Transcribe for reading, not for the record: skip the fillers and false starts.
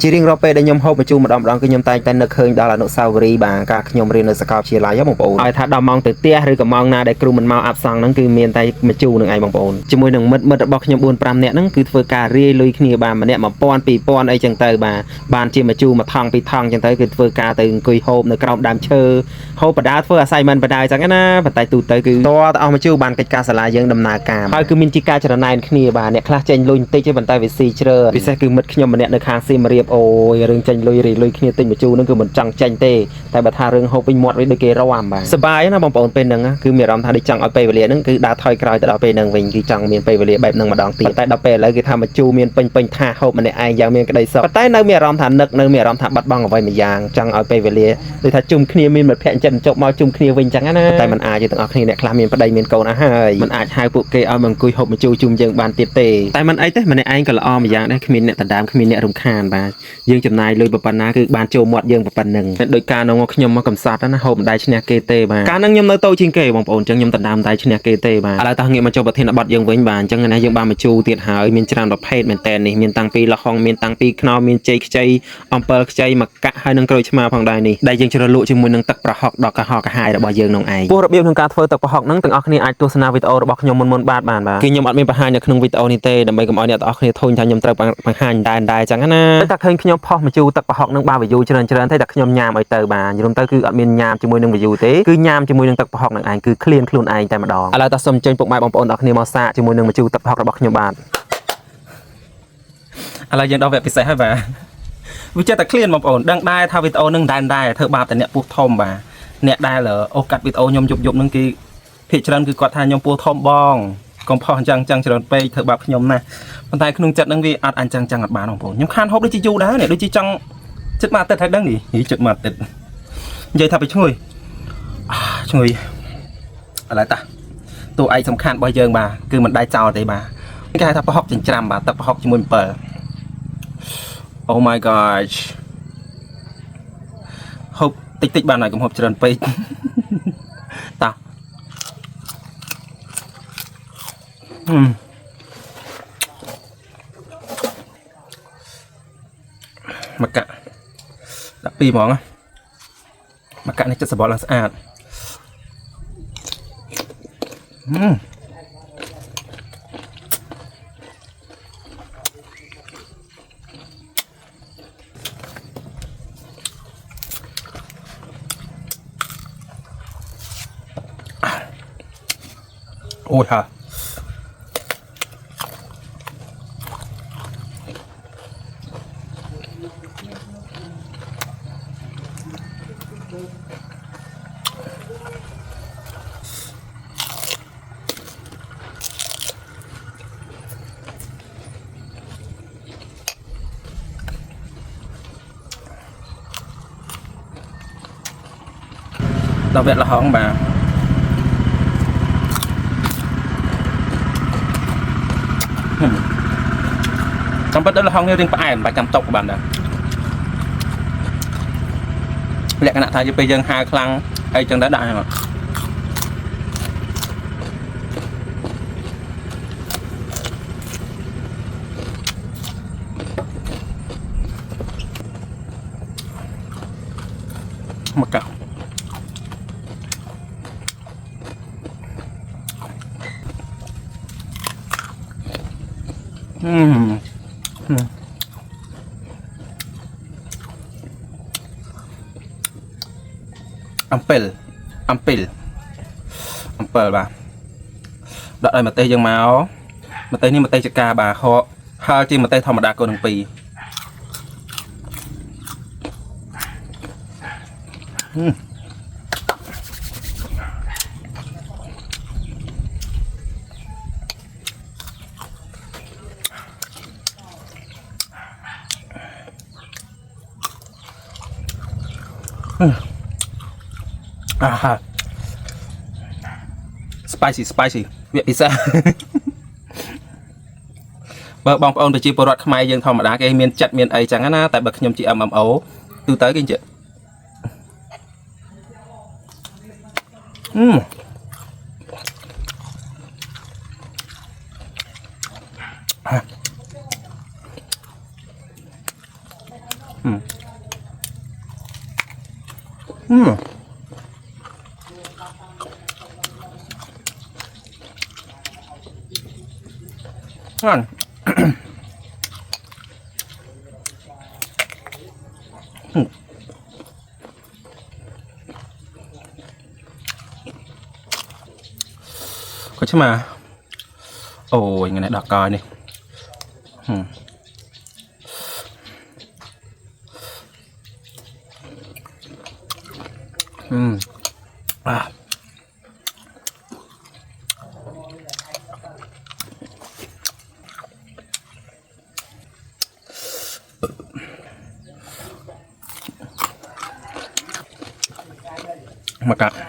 ជារៀងរាល់ពេលដែលខ្ញុំហូបម្ជូរម្ដងគឺខ្ញុំតែងតែនឹកឃើញដល់អនុស្សាវរីយ៍បាទការខ្ញុំរៀននៅសាកលវិទ្យាល័យបងប្អូនឲ្យថាដល់ម៉ោងទៅផ្ទះឬក៏ម៉ោងណាដែលគ្រូមិនមកអាប់សង្ឃហ្នឹងគឺមានតែម្ជូរនឹងឯងបងប្អូនជាមួយនឹងមិត្តរបស់ខ្ញុំ4 5នាក់ហ្នឹងគឺធ្វើការរាយលុយគ្នាបាទម្នាក់1000 2000អីចឹងទៅបាទបានជាម្ជូរមួយថង់ពីរថង់ចឹងទៅគឺធ្វើការទៅអង្គុយហូបនៅក្រោមដើមឈើហូបបដាធ្វើ assignment បដាចឹងណាប៉ុន្តែទូទៅគឺតអស់ម្ជូរបានកិច្ចការសាលាយើងដំណើរការហើយគឺមានជាការច្រណែនគ្នាបាទអ្នកខ្លះចេញលុយបន្តិចទេប៉ុន្តែវាស៊ីច្រើនពិសេសគឺមិត្តខ្ញុំម្នាក់នៅខាងសៀមរាបអូយរឿងចេញលុយរីលុយគ្នាទិញម្ជូរហ្នឹងគឺមិនចង់ចេញទេតែបើថារឿងហូបវិញមាត់វិញដូចគេរាំបាទសប្បាយណាបងប្អូនពេលហ្នឹងគឺមានអារម្មណ៍ថាដូចចង់ឲ្យពេលវេលាហ្នឹងគឺដើរថយក្រោយទៅដល់ពេលហ្នឹងវិញគឺចង់មានពេលវេលាបែបហ្នឹងម្ដងទៀតតែដល់ពេលឥឡូវគេថាម្ជូរមានពេញថាហូបម្នាក់ឯងយ៉ាងមានក្តីសុខប៉ុន្តែនៅមានអារម្មណ៍ថានឹកនៅមានអារម្មណ៍ថាបាត់បង់អ្វីមួយយ៉ាងចង់ឲ្យពេលវេលាដូចថាជុំគ្នាមានមិត្តភក្តិចិនចុកមកជុំគ្នាវិញចឹងណាតែមិនអាចទេទាំងអស់គ្នាអ្នកខ្លះមានប្តីមានកូនអស់ហើយមិនអាចហៅពួកគេឲ្យមកអង្គុយហូបម្ជូរជុំយើងបានទៀតទេតែមិនអីទេម្នាក់ឯងក៏ល្អម្យ៉ាងដែរគ្មានអ្នកដណ្ដើមគ្មានអ្នករំខានបាទយើងចំណាយលុយប៉ុណ្ណាគឺបានចូលមាត់យើងប៉ុណ្ណឹងតែដោយការនោះខ្ញុំមកកំសត់ណាហូបមិនដែរឈ្នះគេទេបាទកាលហ្នឹងខ្ញុំនៅតូចជាងគេបងប្អូនអញ្ចឹងខ្ញុំដណ្ដើមតែឈ្នះគេទេបាទឥឡូវតោះងាកមកចូលប្រធានបទយើងវិញបាទអញ្ចឹងណាយើងបានម្ជូរទៀតហើយមានច្រើនប្រភេទមែនតើនេះមានតាំងពីល្ហុងមានតាំងពីខ្នុរមានចេកខ្ចីអំពិលខ្ចីមកកាក់ហើយនឹងក្រូចឆ្មាផងដែរនេះដែលយើងជ្រលក់ជាមួយនឹងទឹកប្រហុកដ៏កាហោកាហាយរបស់យើងនោះឯងពោះរបៀបក្នុងការធ្វើទឹកប្រហុកហ្នឹងទាំងអស់គ្នាអាចទស្សនាវីដេអូរបស់ខ្ញុំមុនបាទគឺខ្ញុំអត់មានបង្ហាញនៅក្នុងវីដេអូនេះទេដើម្បីកុំឲ្យអ្នកទាំងអស់គ្នាធុញថាខ្ញុំត្រូវបង្ហាញដែរចឹងណាតែឃើញខ្ញុំផុសម្ជូរទឹកប្រហុកហ្នឹងបាទ view ច្រើនទេតែខ្ញុំញ៉ាំឲ្យទៅបាទយល់ទៅគឺអត់មានញ៉ាំជាមួយនឹង view ទេគឺញ៉ាំជាមួយនឹងទឹកប្រហុកនឹងឯងគឺឃ្លានខ្លួនឯងតែម្ដងឥឡូវតោះសូមចេញពុកម៉ែបងប្អូនទាំងអស់គ្នាមកសាកជាមួយនឹងម្ជូរទឹកប្រហុករបស់ខ្ញុំបាទឥឡូវយើងដល់វគ្គពិសេសហើយបាទវាចេះតែឃ្លានបងប្អូនដឹងដែរថាវីដេអូនឹងដែរធ្វើបាបតែអ្នកពោះធំបាទអ្នកដែលអូសកាត់វីដេអូខ្ញុំយប់ហ្នឹងគឺភាគច្រើនគឺគាត់ថាខ្ញុំពោះធំបងកុំផុសអញ្ចឹងច្រើនពេកធ្វើបាបខ្ញុំណាប៉ុន្តែក្នុងចិត្តហ្នឹងវាអត់អញ្ចឹងអត់បានបងប្អូនខ្ញុំខានហូបដូចជាយូរដែរនេះដូចជាចង់ចិត្តមួយអាទិត្យហើយដឹងនេះចិត្តមួយអាទិត្យនិយាយថាវាឈ្ងុយឥឡូវតាតួឯកសំខាន់របស់យើងបាទគឺមិនដៃចោលទេបាទគេហៅថាប្រហុកចិញ្ច្រាំបាទទឹកប្រហុកជាមួយអំពិល Oh my gosh ហូបតិចបានហើយកុំហូបច្រើនពេកតោះមកកាក់ដាក់ពីរហ្មងមកកាក់នេះចិត្តសបល់ឡើងស្អាតអូយហាដល់វគ្គល្ហុងបាទចាំពិតដល់ល្ហុងនេះរៀងផ្អែមបាច់ចាំតុកក៏បានដែរលក្ខណៈថាពេលយើងហាលខ្លាំងអីចឹងដែរដាក់ហ្នឹងមកកាក់អំពិលបាទដាក់ឲ្យម្ទេសយើងមកម្ទេសនេះម្ទេសចកាបាទហើជាម្ទេសធម្មតាកូននឹងពីរspicy វាពិសេសបើបងប្អូនប្រជាពលរដ្ឋខ្មែរយើងធម្មតាគេមានចិត្តមានអីចឹងណាតែបើខ្ញុំជា MMO ទូទៅគេនិយាយ นั่น có chứ mà ôi người này đặc còi này à. Mà cả